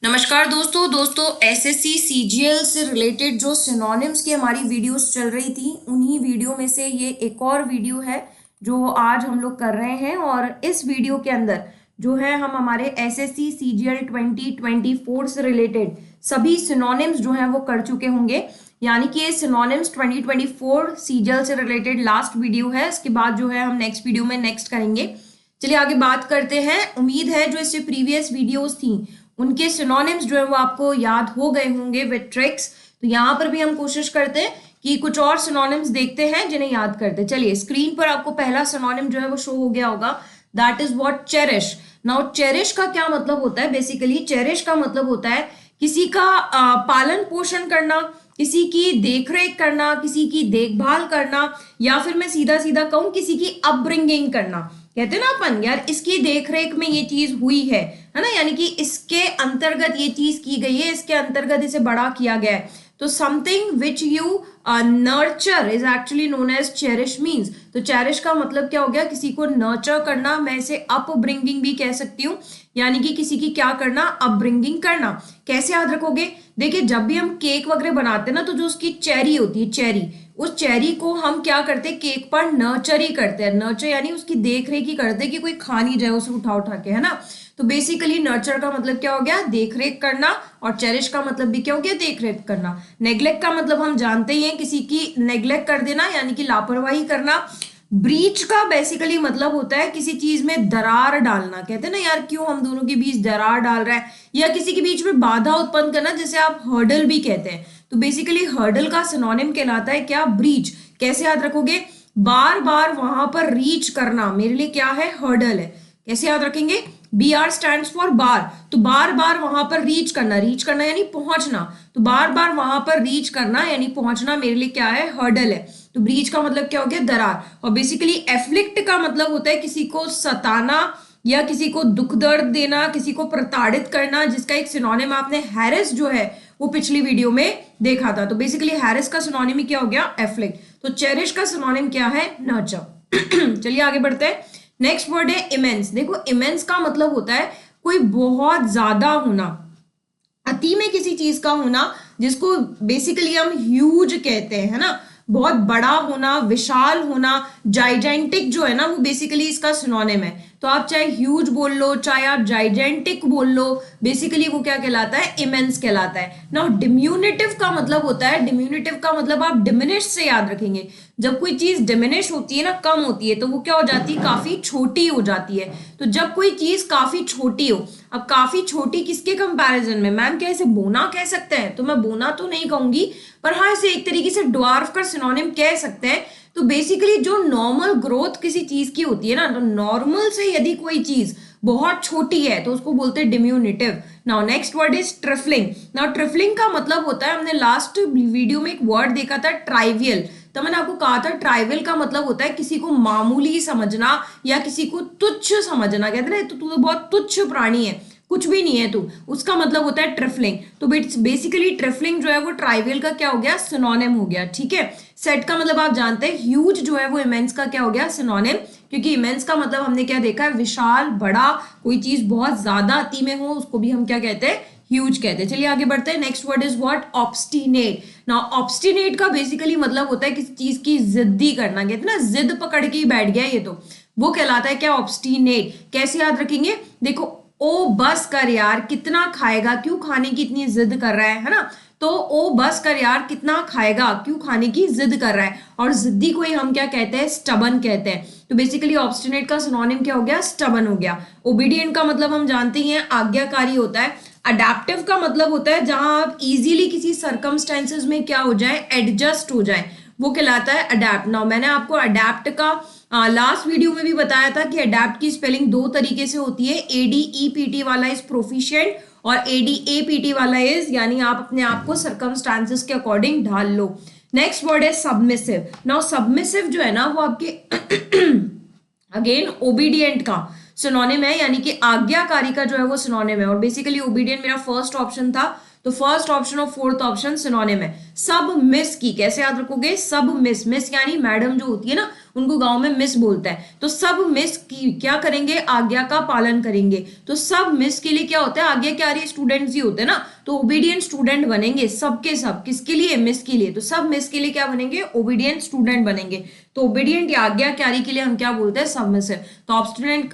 नमस्कार दोस्तों SSC CGL से रिलेटेड जो सिनोनिम्स की हमारी वीडियोस चल रही थी उन्हीं वीडियो में से ये एक और वीडियो है जो आज हम लोग कर रहे हैं। और इस वीडियो के अंदर जो है हम हमारे एसएससी सीजीएल 2024 से रिलेटेड सभी सिनोनिम्स जो हैं वो कर चुके होंगे। यानी कि ये सिनोनिम्स 2024 सीजीएल से रिलेटेड लास्ट वीडियो है। इसके बाद जो है हम नेक्स्ट वीडियो में नेक्स्ट करेंगे। चलिए आगे बात करते हैं। उम्मीद है जो इससे प्रीवियस वीडियोस थी उनके सिनोनिम्स जो है वो आपको याद हो गए होंगे विद ट्रिक्स। तो यहाँ पर भी हम कोशिश करते हैं कि कुछ और सिनोनिम्स देखते हैं जिन्हें याद करते हैं। चलिए स्क्रीन पर आपको पहला सिनोनिम जो है वो शो हो गया होगा, that is what cherish. Now cherish का क्या मतलब होता है? बेसिकली चेरिश का मतलब होता है किसी का पालन पोषण करना, किसी की देखरेख करना, किसी की देखभाल करना, या फिर मैं सीधा सीधा कहूं किसी की अपब्रिंगिंग करना। कहते हैं ना अपन यार इसकी देखरेख में ये चीज हुई है ना, यानी कि इसके अंतर्गत ये चीज की गई है, इसके अंतर्गत इसे बड़ा किया गया है। तो something which you nurture is actually known as cherish means. तो चेरिश का मतलब क्या हो गया? किसी को नर्चर करना। मैं इसे अपब्रिंगिंग भी कह सकती हूँ, यानी कि किसी की क्या करना? अपब्रिंगिंग करना। कैसे याद रखोगे? देखिए जब भी हम केक वगैरह बनाते हैं ना, तो जो उसकी चेरी होती है, चेरी, उस चेरी को हम क्या करते हैं? केक पर नर्चर ही करते हैं। नर्चर यानी उसकी देख रेख ही करते हैं कि कोई खा नहीं जाए उसे उठा उठा के, है ना। तो बेसिकली नर्चर का मतलब क्या हो गया? देख रेख करना। और चेरिश का मतलब भी क्या हो गया? देख रेख करना। नेग्लेक्ट का मतलब हम जानते ही हैं, किसी की नेग्लेक्ट कर देना यानी कि लापरवाही करना। ब्रीच का बेसिकली मतलब होता है किसी चीज में दरार डालना। कहते हैं ना यार क्यों हम दोनों के बीच दरार डाल रहा है, या किसी के बीच में बाधा उत्पन्न करना, जिसे आप हर्डल भी कहते हैं। तो बेसिकली हर्डल का सिनोनिम कहलाता है क्या? ब्रीच। कैसे याद रखोगे? बार बार वहां पर रीच करना मेरे लिए क्या है? हर्डल है। कैसे याद रखेंगे? B R stand for bar. तो बार बार वहां पर रीच करना यानी पहुंचना। तो बार बार वहां पर रीच करना यानी पहुंचना मेरे लिए क्या है? हर्डल है। तो ब्रीच का मतलब क्या हो गया? दरार। और बेसिकली एफ्लिक्ट का मतलब होता है किसी को सताना या किसी को दुख दर्द देना, किसी को प्रताड़ित करना, जिसका एक सिनोनिम आपने हैरिस जो है वो पिछली वीडियो में देखा था। तो बेसिकली हैरिस का सिनोनिम ही क्या हो गया? एफ्लिक्ट। तो चेरिश का सिनोनिम क्या है? नर्चर। चलिए आगे बढ़ते हैं। नेक्स्ट वर्ड है इमेंस। देखो इमेंस का मतलब होता है कोई बहुत ज्यादा होना, अति में किसी चीज का होना, जिसको बेसिकली हम ह्यूज कहते हैं, है ना। बहुत बड़ा होना, विशाल होना, जाइजेंटिक जो है ना, वो बेसिकली इसका सिनोनिम है। तो आप चाहे ह्यूज बोल लो, चाहे आप जाइजेंटिक बोल लो, बेसिकली वो क्या कहलाता है? इमेंस कहलाता है। नाउ डिम्यूनिटिव का मतलब होता है, डिम्यूनिटिव का मतलब आप डिमिनिश से याद रखेंगे। जब कोई चीज डिमिनिश होती है ना, कम होती है, तो वो क्या हो जाती है? काफी छोटी हो जाती है। तो जब कोई चीज काफी छोटी हो, अब काफी छोटी किसके कंपैरिजन में? मैम क्या इसे बोना कह सकते हैं? तो मैं बोना तो नहीं कहूंगी, पर हाँ इसे एक तरीके से ड्वार्फ का सिनोनिम कह सकते हैं। तो बेसिकली जो नॉर्मल ग्रोथ किसी चीज की होती है ना, तो नॉर्मल से यदि कोई चीज बहुत छोटी है तो उसको बोलते हैं diminutive. Now next word is trifling. Now trifling का मतलब होता है, हमने लास्ट वीडियो में एक वर्ड देखा था ट्राइवियल। तो मैंने आपको कहा था ट्राइवियल का मतलब होता है किसी को मामूली समझना या किसी को तुच्छ समझना। कहते हैं तू तो बहुत तुच्छ प्राणी है, कुछ भी नहीं है तू, उसका मतलब होता है ट्रिफलिंग। तो बेसिकली ट्रिफलिंग जो है वो ट्राइवियल का क्या हो गया? सिनोनिम हो गया। ठीक है। सेट का मतलब आप जानते हैं, ह्यूज जो है वो इमेंस का क्या हो गया? सिनोनिम। क्योंकि इमेंस का मतलब हमने क्या देखा है? विशाल, बड़ा, कोई चीज बहुत ज्यादा अति में हो उसको भी हम क्या कहते हैं? ह्यूज कहते हैं। चलिए आगे बढ़ते हैं। Next word is what? Obstinate. Now obstinate का बेसिकली मतलब होता है किसी चीज की जिद्दी करना। कहते हैं ना जिद पकड़ के ही बैठ गया ये, तो वो कहलाता है क्या? ऑब्स्टिनेट। कैसे याद रखेंगे? देखो ओ बस कर यार कितना खाएगा, क्यों खाने की इतनी जिद कर रहा है ना। तो ओ बस कर यार कितना खाएगा, क्यों खाने की जिद कर रहा है। और जिद्दी को ही हम क्या कहते हैं? स्टबन कहते हैं। तो बेसिकली ऑब्स्टिनेट का सिनोनिम क्या हो गया? स्टबन हो गया। ओबीडिएंट का मतलब हम जानते ही हैं, आज्ञाकारी होता है। अडेप्टिव का मतलब होता है जहां आप इजीली किसी सर्कमस्टेंसेस में क्या हो जाए? एडजस्ट हो जाए, वो कहलाता है अडेप्ट। नाउ मैंने आपको अडेप्ट का लास्ट वीडियो में भी बताया था कि अडेप्ट की स्पेलिंग दो तरीके से होती है। ADEPT वाला इज प्रोफिशिएंट और ADAPT वाला इज, यानी आप अपने आप को सर्कमस्टांसेस के अकॉर्डिंग ढाल लो। नेक्स्ट वर्ड है सबमिसिव। नाउ सबमिसिव जो है ना वो आपके अगेन ओबीडियंट का सिनोनिम है, यानी कि आज्ञाकारी का जो है वो सिनोनिम है। और बेसिकली ओबीडियंट मेरा फर्स्ट ऑप्शन था, तो फर्स्ट ऑप्शन और फोर्थ ऑप्शन सिनोनिम है। सब मिस की कैसे याद रखोगे? सब मिस, मिस यानी मैडम जो होती है ना, उनको गांव में मिस बोलता है। तो सब मिस की क्या करेंगे, आज्ञा का पालन करेंगे। तो सब मिस के लिए क्या होता है, आज्ञाकारी स्टूडेंट्स ही होते हैं ना, तो ओबीडियंट स्टूडेंट बनेंगे सबके सब। किसके लिए, मिस के लिए। तो सब मिस के लिए क्या बनेंगे, ओबीडियंट स्टूडेंट बनेंगे। तो ओबीडियंट या आज्ञाकारी के लिए हम क्या बोलते हैं, सबमिसिव। तो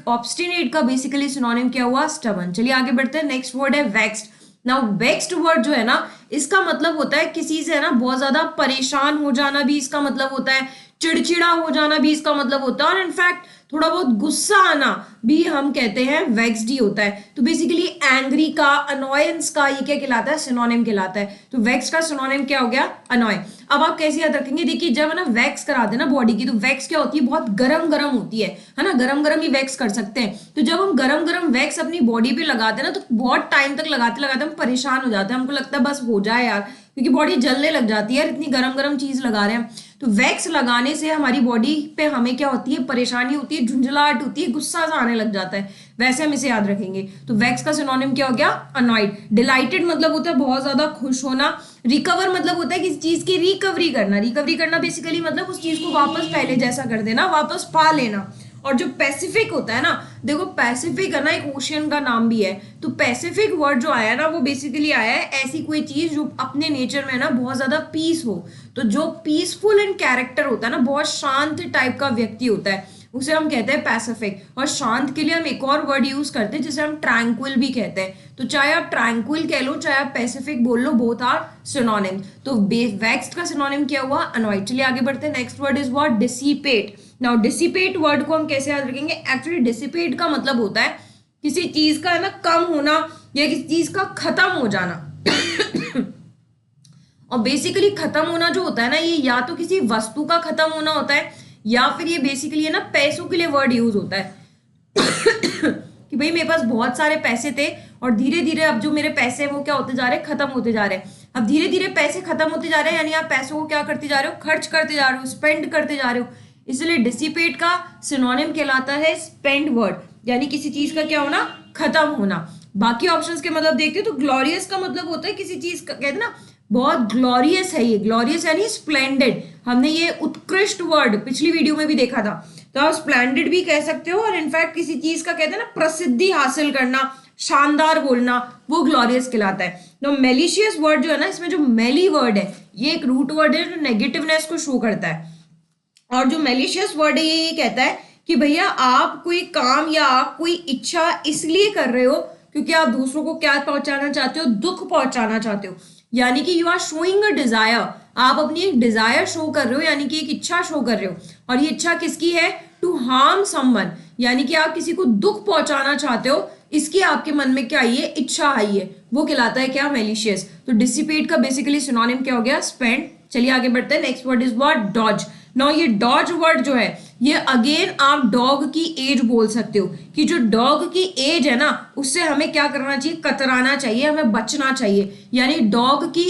ऑब्स्टिनेट का बेसिकली सिनोनिम क्या हुआ, स्टबर्न। चलिए आगे बढ़ते हैं। नेक्स्ट वर्ड है वेक्स्ड। नाउ वेक्स्ड वर्ड जो है ना, इसका मतलब होता है किसी से है ना बहुत ज्यादा परेशान हो जाना भी इसका मतलब होता है, चिड़चिड़ा हो जाना भी इसका मतलब होता है, और इनफैक्ट थोड़ा बहुत गुस्सा आना भी हम कहते हैं वेक्स्ड ही होता है। तो बेसिकली एंग्री का, अनोयंस का ये क्या कहलाता है, सिनोनिम कहलाता है। तो वेक्स का सिनोनिम क्या हो गया, अनोय। अब आप कैसे याद रखेंगे, देखिए जब ना वैक्स कराते हैं ना बॉडी की, तो वैक्स क्या होती है, बहुत गरम गरम होती है ना, गरम गरम ही वैक्स कर सकते हैं। तो जब हम गरम गरम वैक्स अपनी बॉडी पे लगाते हैं ना, तो बहुत टाइम तक लगाते लगाते हम परेशान हो जाते हैं, हमको लगता है बस हो जाए यार, क्योंकि बॉडी जलने लग जाती है, इतनी गरम गरम चीज लगा रहे हैं। तो वैक्स लगाने से हमारी बॉडी पे हमें क्या होती है, परेशानी होती है, झुंझलाहट होती है, गुस्सा सा आने लग जाता है। वैसे हम इसे याद रखेंगे। तो वैक्स का सिनोनिम क्या हो गया, अनॉयड। डिलाइटेड मतलब होता है बहुत ज्यादा खुश होना। रिकवर मतलब होता है किसी चीज की रिकवरी करना। रिकवरी करना बेसिकली मतलब उस चीज को वापस पहले जैसा कर देना, वापस पा लेना। और जो पैसिफिक होता है ना, देखो पैसिफिक है ना एक ओशियन का नाम भी है। तो पैसिफिक वर्ड जो आया ना, वो बेसिकली आया है ऐसी कोई चीज जो अपने नेचर में ना बहुत ज्यादा पीस हो। तो जो पीसफुल इन कैरेक्टर होता है ना, बहुत शांत टाइप का व्यक्ति होता है, उसे हम कहते हैं पैसिफिक। और शांत के लिए हम एक और वर्ड यूज करते हैं जिसे हम ट्रैंक्विल भी कहते हैं। तो चाहे आप ट्रैंक्विल कह लो, चाहे आप पैसिफिक बोल लो, बोथ आर सिनोनिम। तो वेक्स्ड का सिनोनिम क्या हुआ, अनॉयड। चलिए आगे बढ़ते हैं। Next word is what, dissipate. Now dissipate word को हम कैसे याद रखेंगे, एक्चुअली डिसिपेट का मतलब होता है किसी चीज का है ना कम होना, या किसी चीज का खत्म हो जाना। और बेसिकली खत्म होना जो होता है ना, ये या तो किसी वस्तु का खत्म होना होता है, या फिर ये बेसिकली है ना पैसों के लिए वर्ड यूज होता है। कि भाई मेरे पास बहुत सारे पैसे थे और धीरे धीरे अब जो मेरे पैसे हैं वो क्या होते जा रहे हैं, खत्म होते जा रहे हैं। अब धीरे धीरे पैसे खत्म होते जा रहे हैं, यानी आप पैसों को क्या करते जा रहे हो, खर्च करते जा रहे हो, स्पेंड करते जा रहे हो। इसलिए डिसिपेट का सिनोनिम कहलाता है स्पेंड वर्ड, यानी किसी चीज का क्या होना, खत्म होना। बाकी ऑप्शंस के मतलब देखते हो तो ग्लोरियस का मतलब होता है किसी चीज का, कहते हैं ना बहुत ग्लोरियस है ये, ग्लोरियस यानी स्प्लेंडेड। हमने ये उत्कृष्ट वर्ड पिछली वीडियो में भी देखा था। तो आप स्प्लेंडेड भी कह सकते हो, और इनफैक्ट किसी चीज का कहते हैं ना प्रसिद्धि हासिल करना, शानदार बोलना, वो ग्लोरियस कहलाता है। तो मेलिशियस वर्ड जो है ना, इसमें जो मेली वर्ड है ये एक रूट वर्ड है जो नेगेटिवनेस को शो करता है। और जो मेलिशियस वर्ड है ये कहता है कि भैया आप कोई काम या आप कोई इच्छा इसलिए कर रहे हो क्योंकि आप दूसरों को क्या पहुंचाना चाहते हो, दुख पहुंचाना चाहते हो। यानी कि you are showing a desire, आप अपनी एक डिजायर शो कर रहे हो, यानी कि एक इच्छा शो कर रहे हो। और ये इच्छा किसकी है, टू हार्म समवन, यानी कि आप किसी को दुख पहुंचाना चाहते हो, इसकी आपके मन में क्या आई है, इच्छा आई है, वो कहलाता है क्या, मेलिशियस। तो डिसिपेट का बेसिकली सिनोनिम क्या हो गया, स्पेंड। चलिए आगे बढ़ते हैं। Next word is what, dodge. Now ये डॉज वर्ड जो है ये अगेन आप डॉग की एज बोल सकते हो, कि जो डॉग की एज है ना उससे हमें क्या करना चाहिए, कतराना चाहिए, हमें बचना चाहिए। यानी डॉग की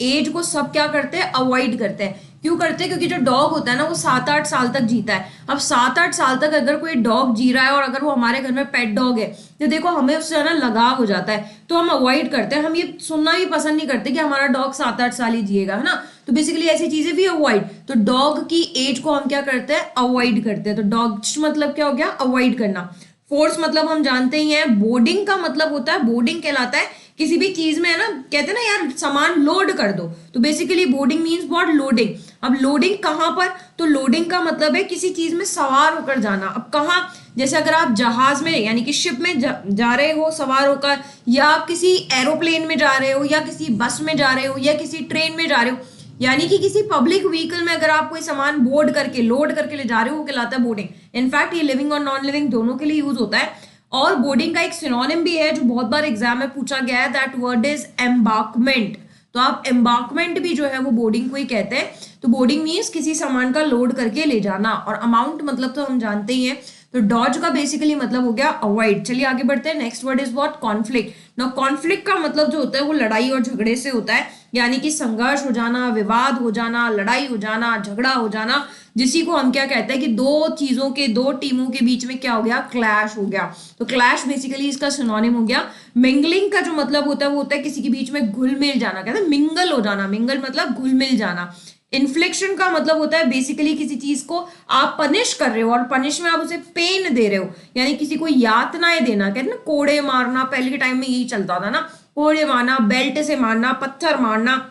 एज को सब क्या करते हैं, अवॉइड करते हैं। क्यों करते हैं, क्योंकि जो डॉग होता है ना वो 7-8 साल तक जीता है। अब 7-8 साल तक अगर कोई डॉग जी रहा है और अगर वो हमारे घर में पेट डॉग है, तो देखो हमें उससे है ना लगाव हो जाता है, तो हम अवॉइड करते हैं। हम ये सुनना भी पसंद नहीं करते कि हमारा डॉग 7-8 साल ही जिएगा, है ना। तो बेसिकली ऐसी चीजें भी अवॉइड। तो डॉग की एज को हम क्या करते हैं, अवॉइड करते हैं। तो डॉज मतलब क्या हो गया, अवॉइड करना। फोर्स मतलब हम जानते ही हैं। बोर्डिंग का मतलब होता है, बोर्डिंग कहलाता है किसी भी चीज में है ना, कहते हैं ना यार सामान लोड कर दो, तो basically boarding means what, loading. अब लोडिंग कहाँ पर, तो लोडिंग का मतलब है किसी चीज में सवार होकर जाना। अब कहाँ, जैसे अगर आप जहाज में यानी कि शिप में जा रहे हो सवार होकर, या आप किसी एरोप्लेन में जा रहे हो, या किसी बस में जा रहे हो, या किसी ट्रेन में जा रहे हो, यानी कि किसी पब्लिक व्हीकल में अगर आप कोई सामान बोर्ड करके लोड करके ले जा रहे हो, वो कहलाता है बोर्डिंग। इनफैक्ट ये लिविंग और नॉन लिविंग दोनों के लिए यूज होता है। और बोर्डिंग का एक सिनोनिम भी है जो बहुत बार एग्जाम में पूछा गया है, दैट वर्ड इज एम्बार्कमेंट। तो आप एम्बार्कमेंट भी जो है वो बोर्डिंग को ही कहते हैं। तो बोर्डिंग मीन्स किसी सामान का लोड करके ले जाना, और अमाउंट मतलब तो हम जानते ही हैं। तो डॉज का बेसिकली मतलब हो गया अवॉइड। चलिए आगे बढ़ते हैं। Next word is what, conflict. Now conflict का मतलब जो होता है वो लड़ाई और झगड़े से होता है, यानी कि संघर्ष हो जाना, विवाद हो जाना, लड़ाई हो जाना, झगड़ा हो जाना, जिसी को हम क्या कहते हैं कि दो चीजों के, दो टीमों के बीच में क्या हो गया, क्लैश हो गया। तो क्लैश बेसिकली इसका सिनोनिम हो गया। मिंगलिंग का जो मतलब होता है वो होता है किसी के बीच में घुल मिल जाना, कहते हैं मिंगल हो जाना। मिंगल मतलब घुल मिल जाना। इन्फ्लिक्शन का मतलब होता है बेसिकली किसी चीज को आप पनिश कर रहे हो और पनिश में आप उसे पेन दे रहे हो, यानी किसी को यातनाएं देना, कहते हैं ना कोड़े मारना, पहले के टाइम में यही चलता था ना, कोड़े मारना, बेल्ट से मारना, पत्थर मारना,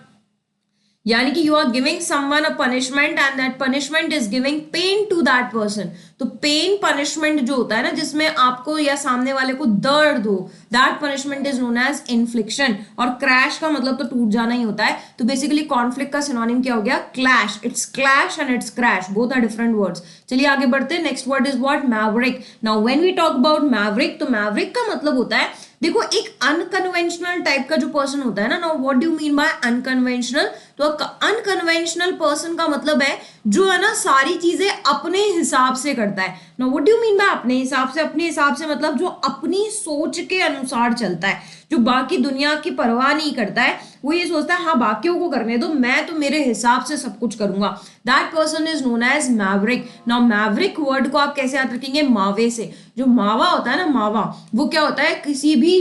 यानी कि you are giving someone a punishment and that punishment is giving pain to that person. तो पेन पनिशमेंट जो होता है ना, जिसमें आपको या सामने वाले को दर्द हो, that punishment is known as infliction. और क्रैश का मतलब तो टूट जाना ही होता है। तो बेसिकली कॉन्फ्लिक्ट का सिनोनिम क्या हो गया? Clash. It's clash and it's crash, both are different words. चलिए आगे बढ़ते हैं। Next word is what? Maverick. Now when we talk about maverick, तो मैवरिक का मतलब होता है, देखो एक अनकन्वेंशनल टाइप का जो पर्सन होता है ना, now what do you mean by unconventional? तो अनकन्वेंशनल पर्सन का मतलब है जो है ना सारी चीजें अपने हिसाब से करता है। Now what do you mean by अपने हिसाब से? अपने हिसाब से मतलब जो अपनी सोच के अनुसार चलता है, जो बाकी दुनिया की परवाह नहीं करता है, वो ये सोचता है हाँ बाकियों को करने दो, मैं तो मेरे हिसाब से सब कुछ करूंगा। That person is known as maverick. Now maverick word को आप कैसे याद रखेंगे? मावे से। जो मावा होता है ना, मावा, वो क्या होता है? किसी भी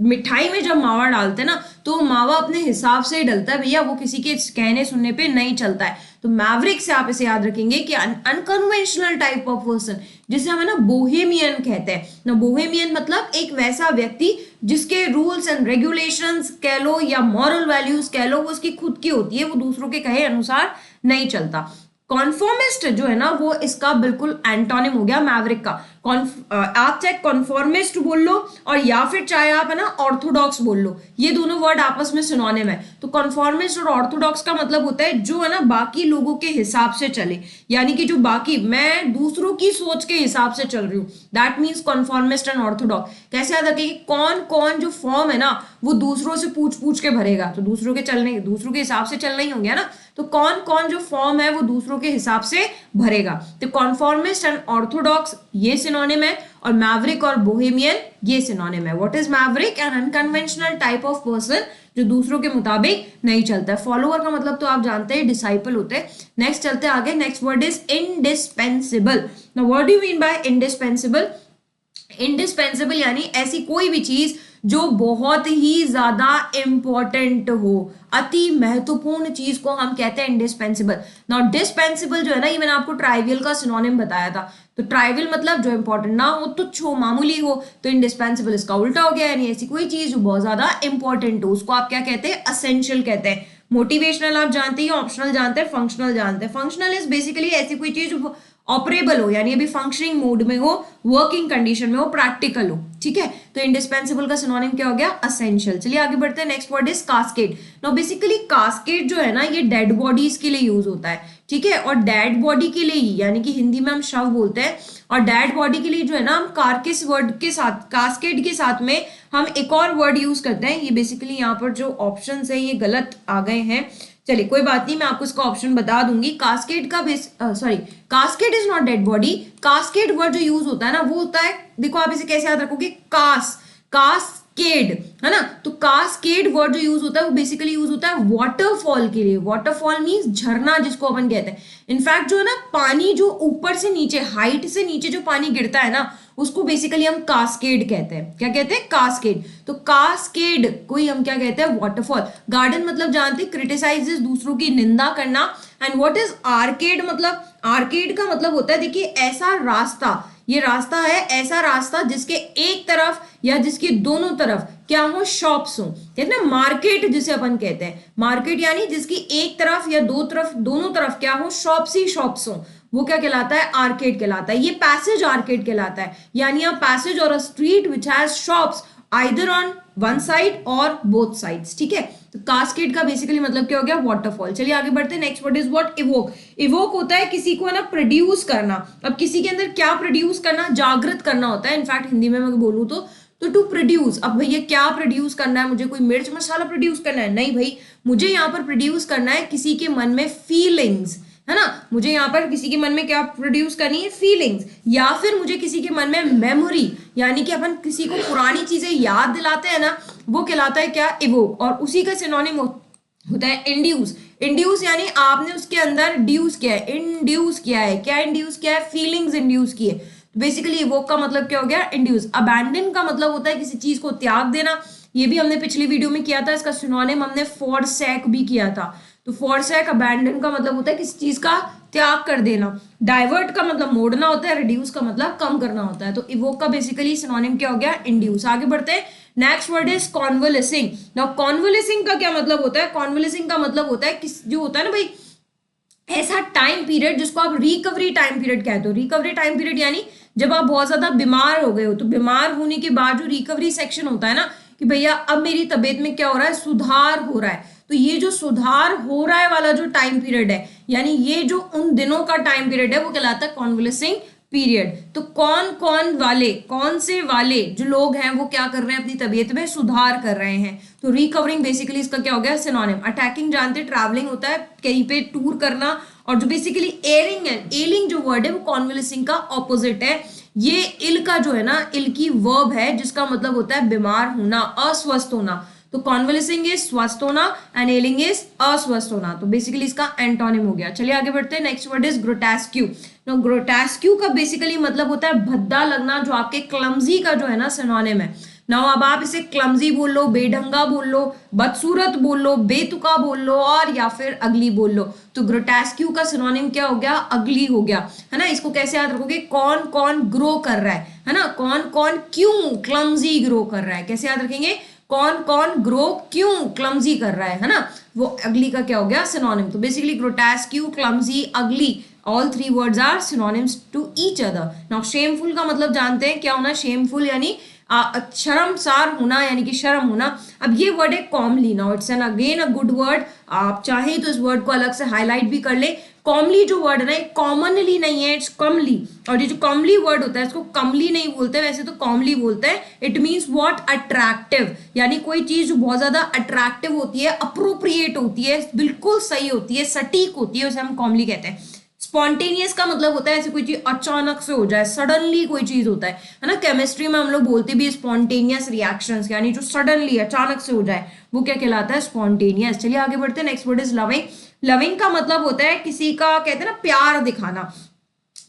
मिठाई में जब मावा डालते हैं ना, तो मावा अपने हिसाब से ही डलता है भैया, वो किसी के कहने सुनने पे नहीं चलता है। तो मैवरिक से आप इसे याद रखेंगे कि अनकन्वेंशनल टाइप ऑफ पर्सन, जिसे हम है ना बोहेमियन कहते हैं ना। बोहेमियन मतलब एक वैसा व्यक्ति जिसके रूल्स एंड रेगुलेशंस कह लो या मॉरल वैल्यूज कह लो, वो उसकी खुद की होती है, वो दूसरों के कहे अनुसार नहीं चलता। कॉन्फॉर्मिस्ट जो है ना, वो इसका बिल्कुल एंटोनिम हो गया मैवरिक का। आप चाहे कॉन्फॉर्मिस्ट बोल लो और या फिर चाहे आप है ना ऑर्थोडॉक्स बोल लो, ये दोनों वर्ड आपस में सिनोनिम है। तो कॉन्फॉर्मिस्ट और ऑर्थोडॉक्स का मतलब होता है जो है ना बाकी लोगों के हिसाब से चले, यानी कि जो बाकी, मैं दूसरों की सोच के हिसाब से चल रही हूँ, दैट मीन्स कॉन्फॉर्मिस्ट एंड ऑर्थोडॉक्स। कैसे याद रखेंगे? कौन कौन जो फॉर्म है ना, वो दूसरों से पूछ पूछ के भरेगा, तो दूसरों के हिसाब से चलना ही हो गया ना। तो कौन कौन जो फॉर्म है वो दूसरों के हिसाब से भरेगा। तो कॉन्फॉर्मिस्ट एंड ऑर्थोडॉक्स ये सिनोनिम है, और मैवरिक और बोहेमियन ये सिनोनिम है। What is maverick? An unconventional type of person जो दूसरों के मुताबिक नहीं चलता है। फॉलोअर का मतलब तो आप जानते हैं, डिसाइपल होते हैं। नेक्स्ट चलते हैं आगे। Next word is indispensable. Now what do you mean by indispensable? Indispensable यानी ऐसी कोई भी चीज जो बहुत ही ज्यादा इंपॉर्टेंट हो, अति महत्वपूर्ण चीज को हम कहते हैं इंडिस्पेंसिबल। नाउ डिस्पेंसिबल जो है ना, ये मैंने आपको ट्राइवियल का सिनोनिम बताया था। तो ट्राइवियल मतलब जो इंपॉर्टेंट ना हो, तुच्छ हो, मामूली हो। तो इंडिस्पेंसिबल इसका उल्टा हो गया, यानी ऐसी कोई चीज जो बहुत ज्यादा इंपॉर्टेंट हो, उसको आप क्या कहते हैं? असेंशियल कहते हैं। मोटिवेशनल आप जानते हैं, ऑप्शनल जानते हैं, फंक्शनल जानते हैं। फंक्शनल इज बेसिकली ऐसी कोई चीज ऑपरेबल हो, यानी अभी फंक्शनिंग मोड में हो, वर्किंग कंडीशन में हो, प्रैक्टिकल हो, ठीक है। तो इंडिस्पेंसिबल का सिनोनिम क्या हो गया? असेंशियल। चलिए आगे बढ़ते हैं। Next word is cascade. Now basically cascade जो है ना, ये डेड बॉडीज के लिए यूज होता है, ठीक है। और डेड बॉडी के लिए ही, यानी कि हिंदी में हम शव बोलते हैं, और डेड बॉडी के लिए जो है ना, हम कार्किस वर्ड के साथ, कास्केड के साथ में हम एक और वर्ड यूज करते हैं। ये बेसिकली यहाँ पर जो ऑप्शन है ये गलत आ गए हैं, चलिए कोई बात नहीं, मैं आपको इसका ऑप्शन बता दूंगी। कास्केड का sorry, cascade is not dead body. Cascade word जो यूज होता है ना, वो होता है, देखो आप इसे कैसे याद रखोगे? कास्केड, है ना। तो कास्केड वर्ड जो यूज होता है वो बेसिकली यूज होता है वाटरफॉल के लिए। वाटरफॉल मीन्स झरना, जिसको अपन कहते हैं। इनफैक्ट जो है ना, पानी जो ऊपर से नीचे, हाइट से नीचे जो पानी गिरता है ना, उसको बेसिकली हम कास्केड कहते हैं। क्या कहते हैं? कास्केड। तो कास्केड को ही हम क्या कहते हैं? वाटरफॉल। गार्डन मतलब जानते हैं, क्रिटिसाइजेस, दूसरों की निंदा करना। And what is arcade? मतलब आर्केड का मतलब होता है, देखिए ऐसा रास्ता, ये रास्ता है, ऐसा रास्ता जिसके एक तरफ या जिसके दोनों तरफ क्या हो? शॉप्स हो, कहते हैं मार्केट जिसे अपन कहते हैं। मार्केट यानी जिसकी एक तरफ या दो तरफ, दोनों तरफ क्या हो? शॉप्स ही शॉप्स हो, वो क्या कहलाता है? आर्केड कहलाता है। ये पैसेज आर्केड कहलाता है, यानी अ पैसेज और a street which has shops either on one side और बोथ साइड्स, ठीक है। तो कास्केड का बेसिकली मतलब क्या हो गया? वाटरफॉल। चलिए आगे बढ़ते हैं। Next word is what? Evoke. Evoke होता है किसी को है ना प्रोड्यूस करना। अब किसी के अंदर क्या प्रोड्यूस करना? जागृत करना होता है। इनफैक्ट हिंदी में मैं बोलूँ तो टू प्रोड्यूस। अब भैया क्या प्रोड्यूस करना है? मुझे कोई मिर्च मसाला प्रोड्यूस करना है? नहीं भाई, मुझे यहाँ पर प्रोड्यूस करना है किसी के मन में फीलिंग्स, है ना। मुझे यहाँ पर किसी के मन में क्या प्रोड्यूस करनी है? फीलिंग्स। या फिर मुझे किसी के मन में मेमोरी, यानी कि अपन किसी को पुरानी चीजें याद दिलाते हैं ना, वो कहलाता है क्या? इवोक। और उसी का सिनोनिम होता है इंड्यूस। इंड्यूस यानी आपने उसके अंदर ड्यूस किया है, इंड्यूस किया है। क्या इंड्यूस किया है? फीलिंग्स इंड्यूस की है। बेसिकली इवोक का मतलब क्या हो गया? इंड्यूस। अबैंडन का मतलब होता है किसी चीज को त्याग देना। ये भी हमने पिछली वीडियो में किया था, इसका सिनोनिम हमने फॉरसैक भी किया था। तो forsake abandon का मतलब होता है किसी चीज का त्याग कर देना, डाइवर्ट का मतलब मोड़ना होता है, रिड्यूस का मतलब कम करना होता है। तो इवोक का बेसिकली सिनोनिम क्या हो गया, इंड्यूस। आगे बढ़ते हैं, नेक्स्ट वर्ड इज कॉन्वोल्सिंग। नाउ कॉन्वोल्सिंग का क्या मतलब होता है, कॉन्वोल्सिंग का मतलब होता है किस जो होता है ना भाई ऐसा टाइम पीरियड जिसको आप रिकवरी टाइम पीरियड कहते हो। रिकवरी टाइम पीरियड यानी जब आप बहुत ज्यादा बीमार हो गए हो, तो बीमार होने के बाद जो रिकवरी सेक्शन होता है ना कि भैया अब मेरी तबीयत में क्या हो रहा है, सुधार हो रहा है, तो ये जो सुधार हो रहा है वाला जो टाइम पीरियड है, यानी ये जो उन दिनों का टाइम पीरियड है वो कहलाता है कॉन्वोल्सिंग पीरियड। तो कौन से वाले जो लोग हैं वो क्या कर रहे हैं, अपनी तबीयत में सुधार कर रहे हैं। तो रिकवरिंग बेसिकली इसका क्या हो गया, सिनोनिम। अटैकिंग जानते ट्रैवलिंग होता है, कहीं पे टूर करना, और जो बेसिकली एलिंग है, एलिंग जो वर्ड है वो कॉन्वोल्सिंग का ऑपोजिट है। ये इल का जो है ना, इल की वर्ब है जिसका मतलब होता है बीमार होना, अस्वस्थ होना। तो कॉन्वोल्सिंग इज स्वस्थ होना एंड एलिंग इज अस्वस्थ होना। तो बेसिकली इसका एंटोनिम हो गया। चलिए आगे बढ़ते हैं, नेक्स्ट वर्ड इज ग्रोटेस्क्यू। नो ग्रोटेस्क्यू का बेसिकली मतलब होता है भद्दा लगना, जो आपके क्लमजी का जो है ना सिनोनिम है। नाउ अब आप इसे क्लमजी बोल लो, बेढंगा बोल लो, बदसूरत बोल लो, बेतुका बोल लो, और या फिर अगली बोल लो। तो ग्रोटेस्क्यू का सिनोनिम क्या हो गया, अगली हो गया, है ना। इसको कैसे याद रखोगे, कौन कौन ग्रो कर रहा है ना, कौन कौन क्यों क्लमजी ग्रो कर रहा है, कैसे याद रखेंगे, कौन कौन ग्रो क्यों क्लमजी कर रहा है ना, वो अगली का क्या हो गया, सिनोनिम। तो basically grotesque, clumsy, ugly, all three words are synonyms to each other. Now shameful का मतलब जानते हैं क्या होना, शेमफुल यानी शर्मसार होना, यानी कि शर्म होना। अब ये वर्ड है comely. Now it's an again a good word, आप चाहें तो इस वर्ड को अलग से हाईलाइट भी कर ले। कॉमली जो वर्ड है ना, कॉमनली नहीं है, इट्स कमली। और ये जो कमली वर्ड होता है इसको कमली नहीं बोलते, वैसे तो कॉमली बोलते हैं। इट मीन्स व्हाट, अट्रैक्टिव, यानी कोई चीज जो बहुत ज्यादा अट्रैक्टिव होती है, अप्रोप्रिएट होती है, बिल्कुल सही होती है, सटीक होती है, उसे हम कॉमली कहते हैं। स्पॉन्टेनियस का मतलब होता है ऐसे कोई चीज अचानक से हो जाए, सडनली कोई चीज होता है ना। केमिस्ट्री में हम लोग बोलते भी स्पॉन्टेनियस रिएक्शंस, यानी जो सडनली अचानक से हो जाए वो क्या कहलाता है, स्पॉन्टेनियस। चलिए आगे बढ़ते हैं, next word is loving. Loving का मतलब होता है किसी का, कहते हैं ना प्यार दिखाना,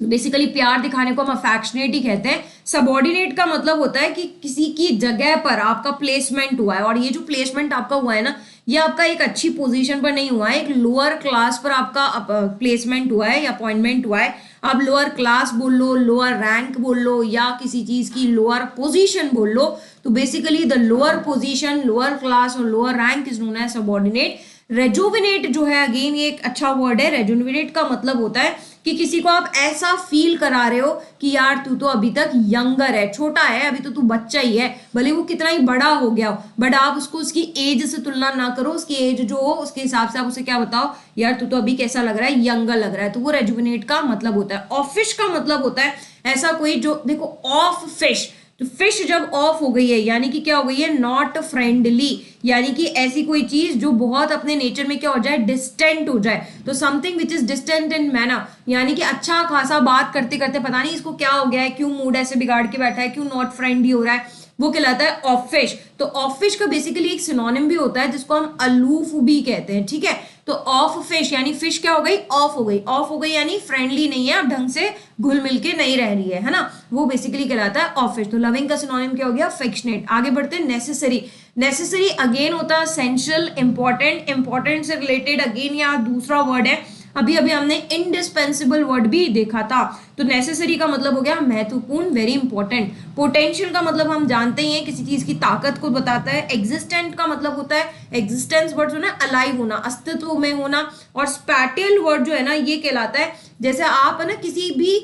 बेसिकली प्यार दिखाने को हम अफेक्शनेट ही कहते हैं। सबऑर्डिनेट का मतलब होता है कि किसी की जगह पर आपका प्लेसमेंट हुआ है, और ये जो प्लेसमेंट आपका हुआ है ना, ये आपका एक अच्छी पोजीशन पर नहीं हुआ है, एक लोअर क्लास पर आपका प्लेसमेंट हुआ है या अपॉइंटमेंट हुआ है। आप लोअर क्लास बोल लो, लोअर रैंक बोल लो, या किसी चीज की लोअर पोजीशन बोल लो। तो basically the lower position, lower class और lower rank is known as subordinate. Rejuvenate जो है, अगेन ये एक अच्छा वर्ड है। रेजुविनेट का मतलब होता है कि किसी को आप ऐसा फील करा रहे हो कि यार तू तो अभी तक यंगर है, छोटा है, अभी तो तू बच्चा ही है, भले वो कितना ही बड़ा हो गया हो, बट आप उसको उसकी एज से तुलना ना करो, उसकी एज जो हो उसके हिसाब से आप उसे क्या बताओ, यार तू तो अभी कैसा लग रहा है, यंगर लग रहा है। तो वो रेजुविनेट का मतलब होता है। ऑफिश का मतलब होता है ऐसा कोई जो, देखो ऑफ फिश, तो फिश जब ऑफ हो गई है यानी कि क्या हो गई है, नॉट फ्रेंडली, यानी कि ऐसी कोई चीज जो बहुत अपने नेचर में क्या हो जाए, डिस्टेंट हो जाए। तो something which is distant in manner, यानी कि अच्छा खासा बात करते करते पता नहीं इसको क्या हो गया है, क्यों मूड ऐसे बिगाड़ के बैठा है, क्यों नॉट फ्रेंडली हो रहा है, वो कहलाता है ऑफिश। तो ऑफिश का बेसिकली एक सिनोनिम भी होता है जिसको हम अलूफ भी कहते हैं, ठीक है। तो ऑफ फिश यानी फिश क्या हो गई, ऑफ हो गई, ऑफ हो गई यानी फ्रेंडली नहीं है, अब ढंग से घुल मिल के नहीं रह रही है ना, वो बेसिकली कहलाता है ऑफिश। तो लविंग का सिनोनिम क्या हो गया, अफेक्शनेट। आगे बढ़ते हैं, नेसेसरी। नेसेसरी अगेन होता है एसेंशियल, इंपॉर्टेंट, इंपॉर्टेंट से रिलेटेड अगेन यहाँ दूसरा वर्ड है। अभी अभी हमने इंडिस्पेंसिबल वर्ड भी देखा था। तो नेसेसरी का मतलब हो गया महत्वपूर्ण, वेरी इंपॉर्टेंट। पोटेंशियल का मतलब हम जानते ही हैं, किसी चीज की ताकत को बताता है। एग्जिस्टेंट का मतलब होता है, एग्जिस्टेंस वर्ड जो है अलाइव होना, अस्तित्व में होना। और स्पैटियल वर्ड जो है ना, ये कहलाता है जैसे आप है ना किसी भी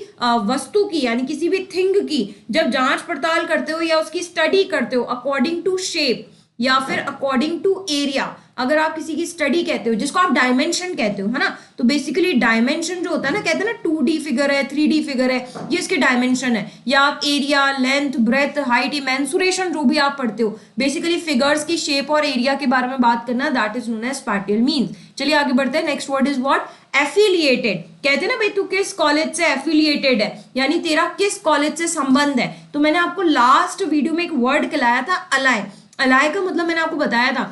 वस्तु की यानी किसी भी थिंग की जब जांच पड़ताल करते हो या उसकी स्टडी करते हो अकॉर्डिंग टू शेप या फिर अकॉर्डिंग टू एरिया, अगर आप किसी की स्टडी कहते हो जिसको आप डायमेंशन कहते हो, है ना, तो बेसिकली डायमेंशन जो होता है ना, कहते हैं ना 2D फिगर है, 3D फिगर है, ये इसके डायमेंशन है। या आप area, length, breadth, height, mensuration जो भी आप पढ़ते हो, बेसिकली फिगर्स की शेप और एरिया के बारे में बात करना, that is known as spatial means. चलिए आगे बढ़ते हैं, next word is what, affiliated. कहते हैं ना भाई तू किस कॉलेज से एफिलिएटेड है, यानी तेरा किस कॉलेज से संबंध है। तो मैंने आपको लास्ट वीडियो में एक वर्ड कहलाया था अलाय। अलाय का मतलब मैंने आपको बताया था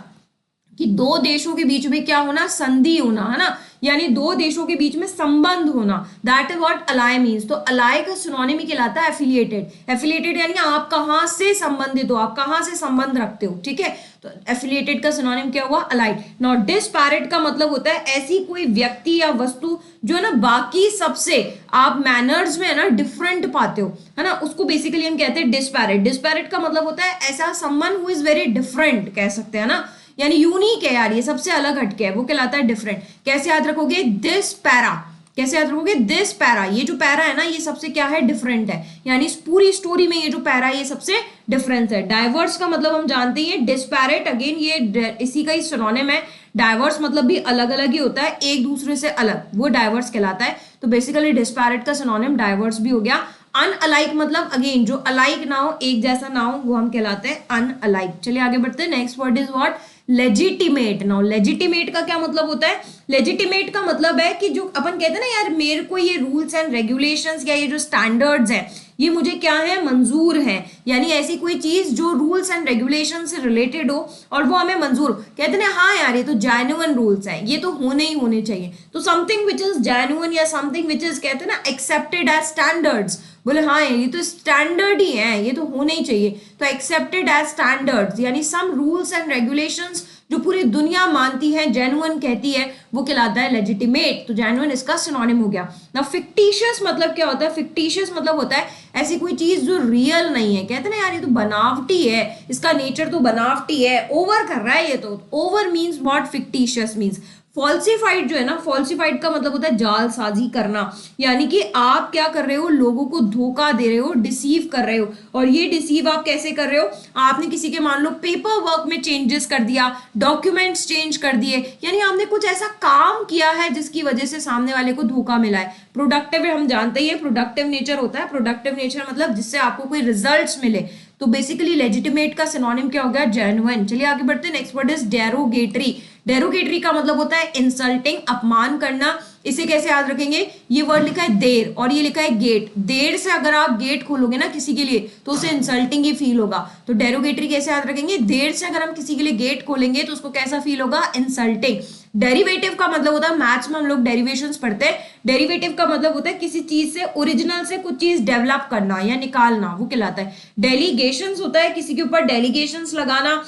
कि दो देशों के बीच में क्या होना, संधि होना, है ना, यानी दो देशों के बीच में संबंध होना, that is what ally means. तो अलाय का सिनोनिम ही कहलाता है एफिलिएटेड। एफिलिएटेड यानी आप कहाँ से संबंधित हो, आप कहाँ से संबंध रखते हो, ठीक है। तो एफिलिएटेड का सिनोनिम क्या हुआ, अलाइड। नाउ डिस्पैरेट का मतलब होता है ऐसी कोई व्यक्ति या वस्तु जो है ना बाकी सबसे आप मैनर्स में है ना डिफरेंट पाते हो, है ना, उसको बेसिकली हम कहते हैं डिस्पैरेट। डिस्पैरेट का मतलब होता है ऐसा someone who is very different, कह सकते हैं ना, यानी यूनिक है यार, ये सबसे अलग हटके है, वो कहलाता है डिफरेंट। कैसे याद रखोगे, दिस पैरा, कैसे याद रखोगे, दिस पैरा, ये जो पैरा है ना ये सबसे क्या है, डिफरेंट है, यानी इस पूरी स्टोरी में ये जो पैरा है ये सबसे डिफरेंस है। डाइवर्स का मतलब हम जानते हैं, डिस्पैरेट अगेन ये इसी का ही सिनोनिम है। डाइवर्स मतलब भी अलग अलग ही होता है, एक दूसरे से अलग, वो डाइवर्स कहलाता है। तो बेसिकली डिस्पैरेट का सिनोनिम डाइवर्स भी हो गया। अनअलाइक मतलब अगेन जो अलाइक ना हो, एक जैसा ना हो, वो हम कहलाते हैं अनअलाइक। चलिए आगे बढ़ते हैं। Next word is what, legitimate. Now legitimate का क्या मतलब होता है, लेजिटिमेट का मतलब है कि जो अपन कहते हैं ना यार मेरे को ये रूल्स एंड रेगुलेशंस या ये जो स्टैंडर्ड्स हैं ये मुझे क्या है, मंजूर है, यानी ऐसी कोई चीज जो रूल्स एंड रेगुलेशन से रिलेटेड हो और वो हमें मंजूर, कहते हैं हाँ यार ये तो जेन्युइन रूल्स हैं, ये तो होने ही होने चाहिए। तो समथिंग विच इज जेन्युइन या समथिंग विच इज कहते हैं ना एक्सेप्टेड एज स्टैंडर्ड्स, बोले हाँ ये तो स्टैंडर्ड ही है, ये तो होने ही चाहिए। तो एक्सेप्टेड एज स्टैंडर्ड्स यानी सम रूल्स एंड रेगुलेशंस जो पूरी दुनिया मानती है, जेन्युइन कहती है, वो कहलाता है लेजिटिमेट। तो जेन्युइन इसका सिनोनिम हो गया। ना फिक्टिशियस मतलब क्या होता है, फिक्टिशियस मतलब होता है ऐसी कोई चीज जो रियल नहीं है, कहते हैं ना यार ये तो बनावटी है, इसका नेचर तो बनावटी है, ओवर कर रहा है ये तो। Over means what, fictitious means. Falsified जो है ना, फॉल्सिफाइड का मतलब होता है जालसाजी करना, यानी कि आप क्या कर रहे हो, लोगों को धोखा दे रहे हो, डिसीव कर रहे हो। और ये डिसीव आप कैसे कर रहे हो, आपने किसी के मान लो पेपर वर्क में चेंजेस कर दिया, डॉक्यूमेंट्स चेंज कर दिए, यानी आपने कुछ ऐसा काम किया है जिसकी वजह से सामने वाले को धोखा मिला है। प्रोडक्टिव हम जानते ही है, प्रोडक्टिव नेचर होता है। प्रोडक्टिव नेचर मतलब जिससे आपको कोई रिजल्ट्स मिले। तो बेसिकली लेजिटिमेट का सिनोनिम क्या हो गया, जेन्युइन। चलिए आगे बढ़ते हैं। Next word is derogatory. Derogatory का मतलब होता है इंसल्टिंग, अपमान करना। इसे कैसे याद रखेंगे, ये वर्ड लिखा है देर और ये लिखा है गेट। देर से अगर आप गेट खोलोगे ना किसी के लिए तो उसे इंसल्टिंग ही फील होगा। तो डेरोगेटरी कैसे याद रखेंगे, देर से अगर हम किसी के लिए गेट खोलेंगे तो उसको कैसा फील होगा, इंसल्टिंग। डेरिवेटिव का मतलब होता है, मैथ्स में हम लोग डेरिवेशंस पढ़ते हैं, डेरिवेटिव का मतलब होता है किसी चीज से, ओरिजिनल से कुछ चीज डेवलप करना या निकालना, वो कहलाता है। डेलीगेशंस होता है किसी के ऊपर डेलीगेशंस लगाना,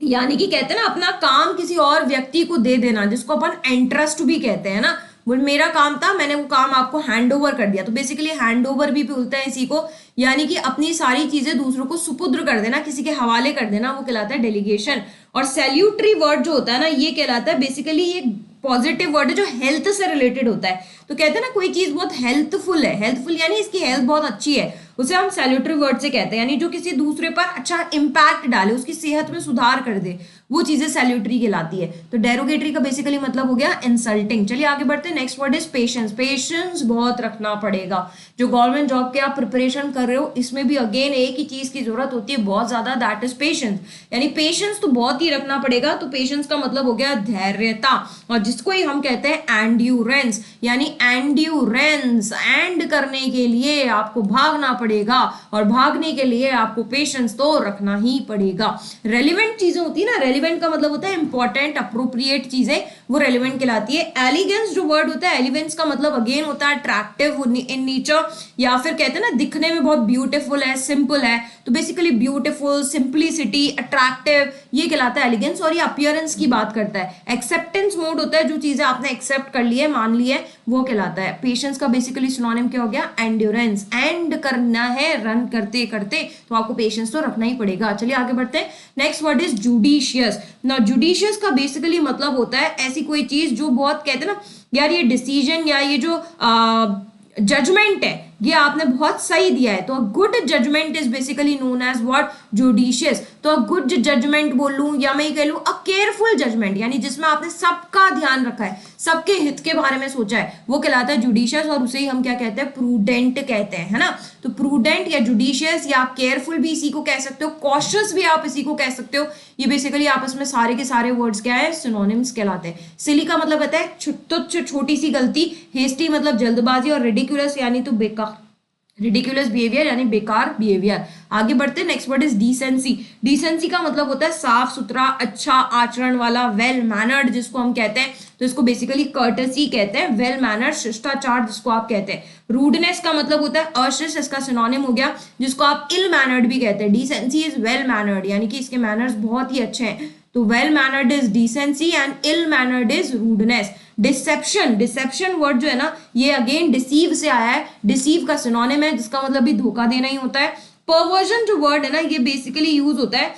यानी कि कहते हैं ना अपना काम किसी और व्यक्ति को दे देना, जिसको अपन एंट्रस्ट भी कहते हैं ना। बोल मेरा काम था, मैंने वो काम आपको हैंड ओवर कर दिया, तो बेसिकली हैंड ओवर भी बोलते हैं इसी को, यानी कि अपनी सारी चीजें दूसरों को सुपुर्द कर देना, किसी के हवाले कर देना, वो कहलाता है डेलीगेशन। और सैल्यूटरी वर्ड जो होता है ना ये कहलाता है बेसिकली ये पॉजिटिव वर्ड है जो हेल्थ से रिलेटेड होता है। तो कहते हैं ना कोई चीज बहुत हेल्थफुल है, हेल्थफुल यानी इसकी हेल्थ बहुत अच्छी है, उसे हम सैल्यूटरी वर्ड से कहते हैं, यानी जो किसी दूसरे पर अच्छा इंपैक्ट डाले, उसकी सेहत में सुधार कर दे, वो चीजें सैल्यूटरी कहलाती है। तो डेरोगेटरी का बेसिकली मतलब हो गया इंसल्टिंग। चलिए आगे बढ़ते हैं। Next word is patience. Patience बहुत रखना पड़ेगा। जो गवर्नमेंट जॉब के आप प्रिपरेशन कर रहे हो इसमें भी अगेन एक ही चीज की जरूरत होती है बहुत ज्यादा, दैट इज पेशेंस। यानी पेशेंस तो बहुत ही रखना पड़ेगा। तो पेशेंस का मतलब हो गया धैर्यता, और जिसको ही हम कहते हैं एंड्योरेंस, यानी एंड्योरेंस, एंड करने के लिए आपको भागना पड़ेगा और भागने के लिए आपको पेशेंस तो रखना ही पड़ेगा। रेलिवेंट चीजें होती है ना, रेलिवेंट का मतलब होता है इंपॉर्टेंट, अप्रोप्रिएट चीजें, वो रेलिवेंट कहलाती है। एलिगेंस जो वर्ड होता है, एलिगेंस का मतलब अगेन होता है अट्रैक्टिव इन नेचर, या फिर कहते हैं ना दिखने में बहुत ब्यूटीफुल है, सिंपल है, तो बेसिकली ब्यूटीफुल, सिंपलिसिटी, अट्रैक्टिव, ये कहलाता है एलिगेंस। और ये अपीयरेंस की बात करता है। एक्सेप्टेंस मोड होता है, जो चीजें आपने एक्सेप्ट कर ली है, मान ली है, वो कहलाता है। पेशेंस का बेसिकली सिनोनिम क्या हो गया, एंड्योरेंस। एंड करना है रन करते करते, तो आपको पेशेंस तो रखना ही पड़ेगा। चलिए आगे बढ़ते हैं। Next word is judicious. ना जुडिशियस का बेसिकली मतलब होता है ऐसी कोई चीज जो बहुत, कहते हैं ना यार ये डिसीजन या ये जो जजमेंट है ये आपने बहुत सही दिया है, तो good judgement is basically known as what, judicious. तो गुड जजमेंट बोल लूं या मैं कह लूं अ केयरफुल जजमेंट, यानी जिसमें आपने सबका ध्यान रखा है, सबके हित के बारे में सोचा है, वो कहलाता है जुडिशियस। और उसे ही हम क्या कहते हैं, प्रूडेंट कहते हैं, है ना। तो प्रूडेंट या जुडिशियस या आप केयरफुल भी इसी को कह सकते हो, कॉशियस भी आप इसी को कह सकते हो। ये बेसिकली आपस में सारे के सारे वर्ड्स क्या है, सिनोनिम्स कहलाते हैं। सिली का मतलब कहता है तुच्छ, छोटी सी गलती। हेस्टी मतलब जल्दबाजी, और रिडिकुलस यानी तो बेकार, रिडिकुलस बिहेवियर यानी बेकार बिहेवियर। आगे बढ़ते हैं, next word is decency. Decency का मतलब होता है साफ सुथरा, अच्छा आचरण वाला, वेल मैनर्ड जिसको हम कहते हैं, तो इसको बेसिकली कर्टसी कहते हैं, वेल मैनर्ड शिष्टाचार जिसको आप कहते हैं। रूडनेस का मतलब होता है अशिष्ट, इसका सिनोनिम हो गया जिसको आप इल मैनर्ड भी कहते हैं। डिसेंसी इज वेल मैनर्ड यानी कि इसके मैनर्स बहुत ही अच्छे हैं, तो well mannered is decency and ill mannered is rudeness. Deception, deception word जो है ना ये अगेन डिसीव से आया है, डिसीव का सिनोनिम है जिसका मतलब भी धोखा देना ही होता है। परवर्जन जो वर्ड है ना ये बेसिकली यूज होता है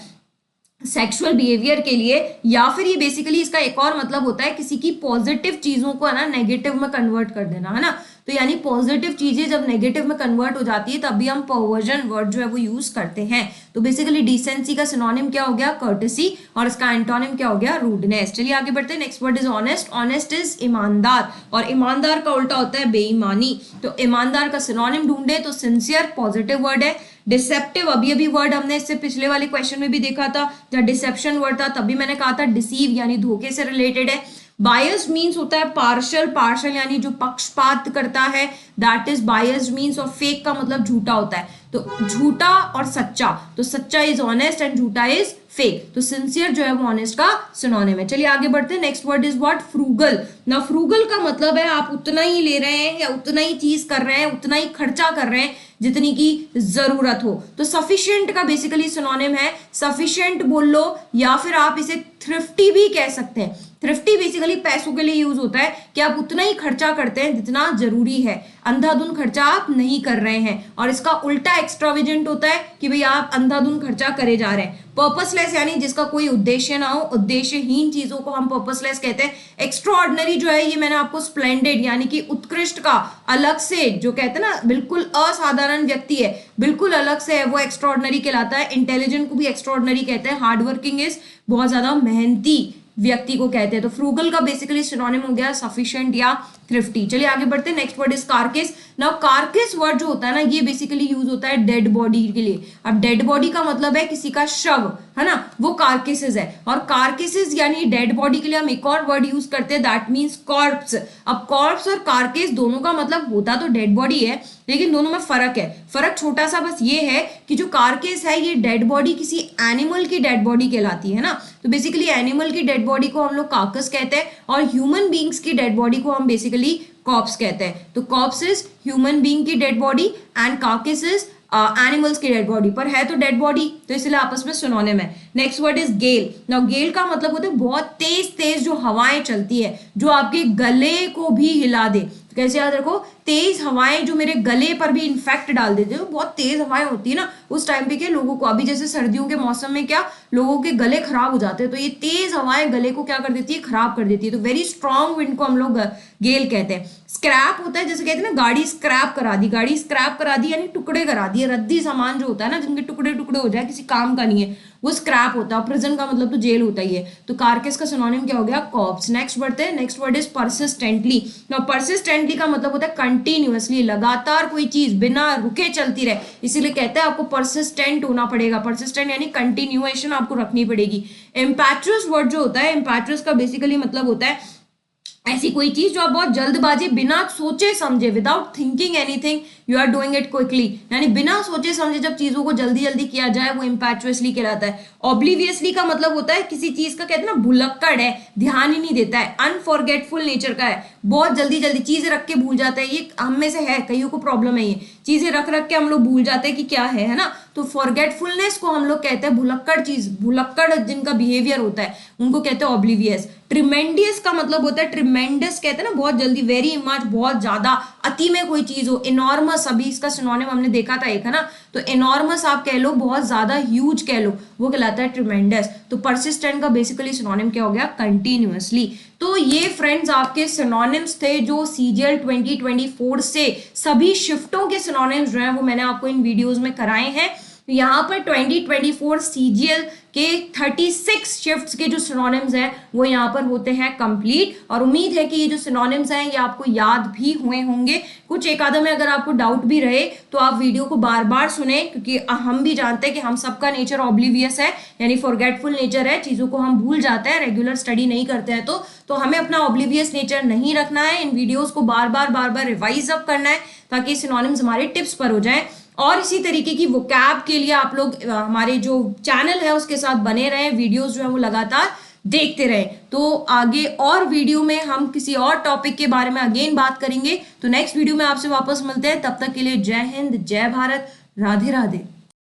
सेक्सुअल बिहेवियर के लिए, या फिर ये बेसिकली इसका एक और मतलब होता है किसी की पॉजिटिव चीजों को है ना नेगेटिव में कन्वर्ट कर देना, है ना। तो यानी पॉजिटिव चीजें जब नेगेटिव में कन्वर्ट हो जाती है तभी हम परवर्जन वर्ड जो है वो यूज करते हैं। तो बेसिकली डिसेंसी का सिनोनिम क्या हो गया, कर्टसी, और इसका एंटोनिम क्या हो गया, रूडनेस। चलिए आगे बढ़ते हैं, next word is honest. Honest is ईमानदार, और ईमानदार का उल्टा होता है बेईमानी। तो ईमानदार का सिनोनिम ढूंढे तो सिंसियर पॉजिटिव वर्ड है। डिसेप्टिव अभी वर्ड हमने इससे पिछले वाले क्वेश्चन में भी देखा था, जब डिसेप्शन वर्ड था तभी मैंने कहा था डिसीव यानी धोखे से रिलेटेड है। बायस्ड मीन्स होता है पार्शल, पार्शल यानी जो पक्षपात करता है, दैट इज बायस्ड मीन्स। और फेक का मतलब झूठा होता है, तो झूठा और सच्चा, तो सच्चा इज ऑनेस्ट एंड झूठा इज फेक। तो सिंसियर जो है वो ऑनेस्ट का सिनोनिम है। चलिए आगे बढ़ते हैं, next word is what, frugal. ना फ्रूगल का मतलब है आप उतना ही ले रहे हैं या उतना ही चीज कर रहे हैं, उतना ही खर्चा कर रहे हैं जितनी की जरूरत हो। तो सफिशिएंट का बेसिकली सिनोनिम है सफिशिएंट बोल लो, या फिर आप इसे थ्रिफ्टी भी कह सकते हैं। थ्रिफ्टी बेसिकली पैसों के लिए यूज होता है कि आप उतना ही खर्चा करते हैं जितना जरूरी है, अंधाधुन खर्चा आप नहीं कर रहे हैं। और इसका उल्टा एक्स्ट्रावेजेंट होता है कि भाई आप अंधाधुन खर्चा करे जा रहे हैं। पर्पसलेस यानी जिसका कोई उद्देश्य ना हो, उद्देश्यहीन चीजों को हम पर्पसलेस कहते हैं। एक्स्ट्राऑर्डिनरी जो है ये मैंने आपको स्प्लेंडेड यानी कि उत्कृष्ट का अलग से जो कहते हैं ना बिल्कुल असाधारण व्यक्ति है, बिल्कुल अलग से है, वो एक्स्ट्राऑर्डिनरी कहलाता है। इंटेलिजेंट को भी एक्स्ट्राऑर्डिनरी कहते हैं। हार्ड वर्किंग इज बहुत ज्यादा मेहनती व्यक्ति को कहते हैं। तो फ्रूगल का बेसिकली सिनोनिम हो गया सफिशिएंट या थ्रिफ्टी। चलिए आगे बढ़ते हैं, next word is carcass. Now carcass word जो होता है ना ये बेसिकली यूज होता है डेड बॉडी के लिए। अब डेड बॉडी का मतलब है किसी का शव, है ना, वो कार्केसेस है। और कार्केसेस यानी डेड बॉडी के लिए हम एक और वर्ड यूज करते हैं, दैट मीन्स कॉर्प्स। अब कॉर्प्स और कार्केस दोनों का मतलब होता तो डेड बॉडी है, लेकिन दोनों में फर्क है। फर्क छोटा सा बस ये है कि जो कार्केस है ये डेड बॉडी किसी एनिमल की डेड बॉडी कहलाती है ना। तो बेसिकली एनिमल की डेड बॉडी को हम लोग कार्कस कहते हैं, और ह्यूमन बींग्स की डेड बॉडी को हम बेसिकली कॉप्स कहते हैं। तो कॉप्स इज ह्यूमन बींग की dead body and carcass is animals की डेड बॉडी, पर है तो डेड बॉडी, तो इसलिए आपस में सिनोनिम है। Next word is gale. Now gale का मतलब होता है बहुत तेज तेज जो हवाएं चलती है जो आपके गले को भी हिला दे। कैसे याद रखो, तेज हवाएं जो मेरे गले पर भी इन्फेक्ट डाल देते हैं, बहुत तेज हवाएं होती है ना उस टाइम पे क्या लोगों को, अभी जैसे सर्दियों के मौसम में क्या लोगों के गले खराब हो जाते हैं, तो ये तेज हवाएं गले को क्या कर देती है, खराब कर देती है। तो वेरी स्ट्रॉन्ग विंड को हम लोग गेल कहते हैं। स्क्रैप होता है जैसे कहते हैं ना गाड़ी स्क्रैप करा दी, गाड़ी स्क्रैप करा दी यानी टुकड़े करा दिए, रद्दी सामान जो होता है ना जिनके टुकड़े टुकड़े हो जाए किसी काम का नहीं है वो स्क्रैप होता है। प्रिजन का मतलब तो जेल होता ही है। तो कार्केस का सिनोनिम क्या हो गया, कॉर्प्स। नेक्स्ट बढ़ते हैं, next word is persistently. Now persistently का मतलब होता है कंटिन्यूअसली, लगातार कोई चीज बिना रुके चलती रहे, इसीलिए कहते हैं आपको परसिस्टेंट होना पड़ेगा। परसिस्टेंट यानी कंटिन्यूएशन आपको रखनी पड़ेगी। इम्पैट्रियस वर्ड जो होता है, इम्पैट्रियस का बेसिकली मतलब होता है ऐसी कोई चीज जो आप बहुत जल्दबाजी बिना सोचे समझे, without thinking anything you are doing it quickly, यानी बिना सोचे समझे जब चीजों को जल्दी जल्दी किया जाए वो इम्पैचुअसली कहलाता है। ऑब्लिवियसली का मतलब होता है किसी चीज का कहते हैं ना भुलक्कड़ है, ध्यान ही नहीं देता है, अनफॉरगेटफुल नेचर का है, बहुत जल्दी जल्दी चीजें रख के भूल जाता है। ये हम में से है, कईयों को प्रॉब्लम है, ये चीजें रख रख के हम लोग भूल जाते हैं कि क्या है ना। तो फॉरगेटफुलनेस को हम लोग कहते हैं भुलक्कड़ चीज, भुलक्कड़ जिनका बिहेवियर होता है उनको कहते हैं ऑब्लिवियस। ट्रिमेंडियस का मतलब होता है, ट्रिमेंडस कहते हैं ना बहुत जल्दी, वेरी मच बहुत ज्यादा, अति में कोई चीज हो। इनॉर्मस अभी इसका सिनोनिम हमने देखा था एक, है ना, तो इनॉर्मस आप कह लो, बहुत ज्यादा ह्यूज कह लो, वो कहलाता है ट्रिमेंडस। तो परसिस्टेंट का बेसिकली सिनोनिम क्या हो गया, कंटिन्यूअसली। तो ये फ्रेंड्स आपके सिनोनिम्स थे जो सीजीएल 2024 से सभी शिफ्टों के सिनोनिम्स जो हैं वो मैंने आपको इन वीडियोस में कराए हैं। यहाँ पर 2024 सीजीएल कि 36 शिफ्ट्स के जो सिनोनिम्स हैं वो यहाँ पर होते हैं कंप्लीट। और उम्मीद है कि ये जो सिनोनिम्स हैं ये आपको याद भी हुए होंगे। कुछ एक आधा में अगर आपको डाउट भी रहे तो आप वीडियो को बार बार सुने, क्योंकि हम भी जानते हैं कि हम सबका नेचर ऑब्लिवियस है, यानी फॉरगेटफुल नेचर है, चीज़ों को हम भूल जाते हैं रेगुलर स्टडी नहीं करते हैं। तो हमें अपना ऑब्लिवियस नेचर नहीं रखना है, इन वीडियोज़ को बार बार रिवाइज अप करना है ताकि सिनोनिम्स हमारे टिप्स पर हो जाएं। और इसी तरीके की वोकैब के लिए आप लोग हमारे जो चैनल है उसके साथ बने रहें, वीडियोस जो है वो लगातार देखते रहें। तो आगे और वीडियो में हम किसी और टॉपिक के बारे में अगेन बात करेंगे। तो नेक्स्ट वीडियो में आपसे वापस मिलते हैं, तब तक के लिए जय हिंद, जय भारत, राधे राधे।